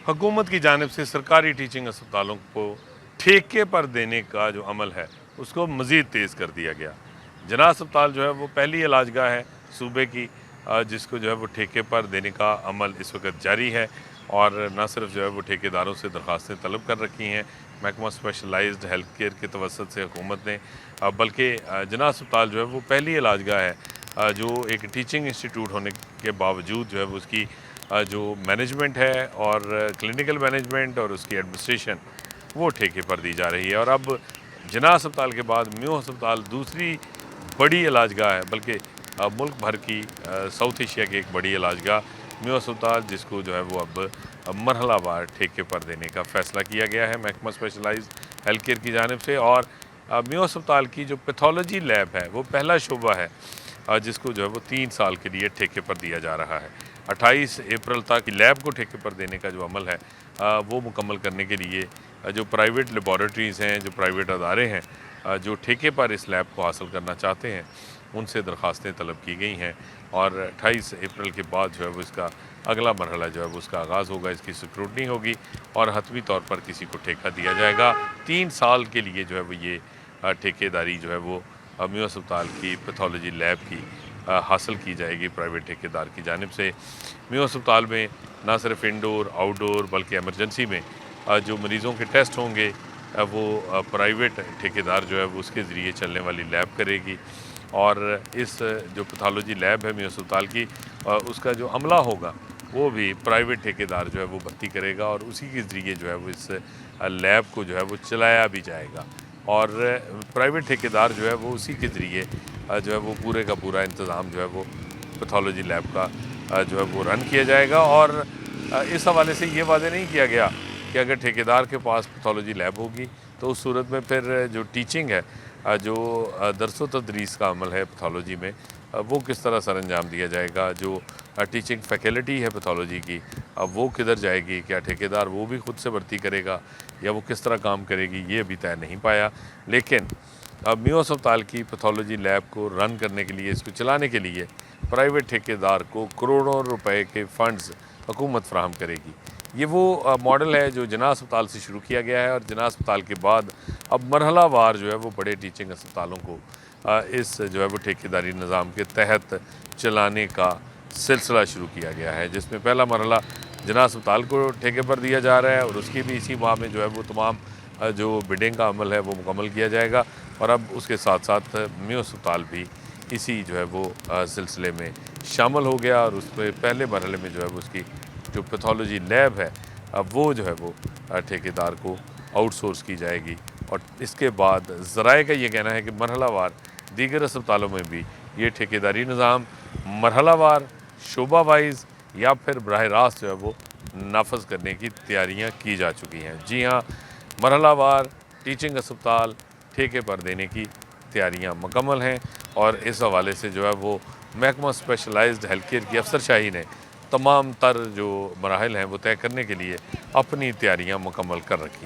हुकूमत की जानिब से सरकारी टीचिंग अस्पतालों को ठेके पर देने का जो अमल है उसको मज़ीद तेज़ कर दिया गया। जना अस्पताल जो है वो पहली इलाजगाह है सूबे की जिसको जो है वो ठेके पर देने का अमल इस वक्त जारी है और न सिर्फ जो है वो ठेकेदारों से दरख्वास्तें तलब कर रखी हैं महकमा स्पेशलाइज्ड हेल्थ केयर के तवसत से हुकूमत ने, बल्कि जना अस्पताल जो है वो पहली इलाजगाह है जो एक टीचिंग इंस्टीट्यूट होने के बावजूद जो है वो उसकी जो मैनेजमेंट है और क्लिनिकल मैनेजमेंट और उसकी एडमिनिस्ट्रेशन वो ठेके पर दी जा रही है। और अब जना अस्पताल के बाद म्यू अस्पताल दूसरी बड़ी इलाजगाह है, बल्कि मुल्क भर की साउथ एशिया की एक बड़ी इलाजगाह म्यू अस्पताल, जिसको जो है वो अब मरहलावार ठेके पर देने का फ़ैसला किया गया है महकमा स्पेशलाइज्ड हेल्थ केयर की जानिब से। और म्यू अस्पताल की जो पैथोलॉजी लैब है वो पहला शोबा है जिसको जो है वो 3 साल के लिए ठेके पर दिया जा रहा है। 28 अप्रैल तक लैब को ठेके पर देने का जो अमल है वो मुकम्मल करने के लिए जो प्राइवेट लेबॉरेटरीज़ हैं, जो प्राइवेट अदारे हैं जो ठेके पर इस लैब को हासिल करना चाहते हैं उनसे दरख्वास्तें तलब की गई हैं और 28 अप्रैल के बाद जो है वो इसका अगला मरहला जो है वो उसका आगाज़ होगा, इसकी स्क्रूटनी होगी और हतमी तौर पर किसी को ठेका दिया जाएगा। 3 साल के लिए जो है वो ये ठेकेदारी जो है वो म्यू अस्पताल की पैथोलॉजी लैब की हासिल की जाएगी प्राइवेट ठेकेदार की जानिब से। म्यू अस्पताल में ना सिर्फ इंडोर आउटडोर बल्कि एमरजेंसी में जो मरीज़ों के टेस्ट होंगे वो प्राइवेट ठेकेदार जो है वो उसके ज़रिए चलने वाली लैब करेगी और इस जो पैथोलॉजी लैब है म्यू अस्पताल की उसका जो अमला होगा वो भी प्राइवेट ठेकेदार जो है वो भर्ती करेगा और उसी के ज़रिए जो है वो इस लैब को जो है वो चलाया भी जाएगा और प्राइवेट ठेकेदार जो है वो उसी के ज़रिए जो है वो पूरे का पूरा इंतज़ाम जो है वो पैथोलॉजी लैब का जो है वो रन किया जाएगा। और इस हवाले से ये वादे नहीं किया गया कि अगर ठेकेदार के पास पैथोलॉजी लैब होगी तो उस सूरत में फिर जो टीचिंग है जो दरसो तदरीस का अमल है पैथोलॉजी में वो किस तरह सर अंजाम दिया जाएगा, जो टीचिंग फैकल्टी है पैथोलॉजी की वो किधर जाएगी, क्या ठेकेदार वो भी खुद से भर्ती करेगा या वो किस तरह काम करेगी, ये अभी तय नहीं पाया। लेकिन अब म्यू अस्पताल की पैथोलॉजी लैब को रन करने के लिए, इसको चलाने के लिए प्राइवेट ठेकेदार को करोड़ों रुपए के फ़ंड्स हुकूमत फ़राहम करेगी। ये वो मॉडल है जो जना अस्पताल से शुरू किया गया है और जना अस्पताल के बाद अब मरहलावार जो है वो बड़े टीचिंग अस्पतालों को इस जो है वो ठेकेदारी निज़ाम के तहत चलाने का सिलसिला शुरू किया गया है, जिसमें पहला मरहला जना अस्पताल को ठेके पर दिया जा रहा है और उसकी भी इसी माह में जो है वो तमाम जो बिडिंग का अमल है वो मुकम्मल किया जाएगा और अब उसके साथ साथ म्यू अस्पताल भी इसी जो है वो सिलसिले में शामिल हो गया और उसमें पहले मरहले में जो है वो उसकी जो पैथोलॉजी लैब है वो जो है वो ठेकेदार को आउटसोर्स की जाएगी और इसके बाद ज़राए का ये कहना है कि मरहलावार दीगर अस्पतालों में भी ये ठेकेदारी निज़ाम मरहलावार शोबा वाइज या फिर बराह रास्त जो है वो नाफज करने की तैयारियां की जा चुकी हैं। जी हाँ, मरहलावार टीचिंग अस्पताल ठेके पर देने की तैयारियां मुकम्मल हैं और इस हवाले से जो है वो महकमा स्पेशलाइज्ड हेल्थ केयर की अफसरशाही ने तमाम तर जो मराहल हैं वो तय करने के लिए अपनी तैयारियां मुकम्मल कर रखी।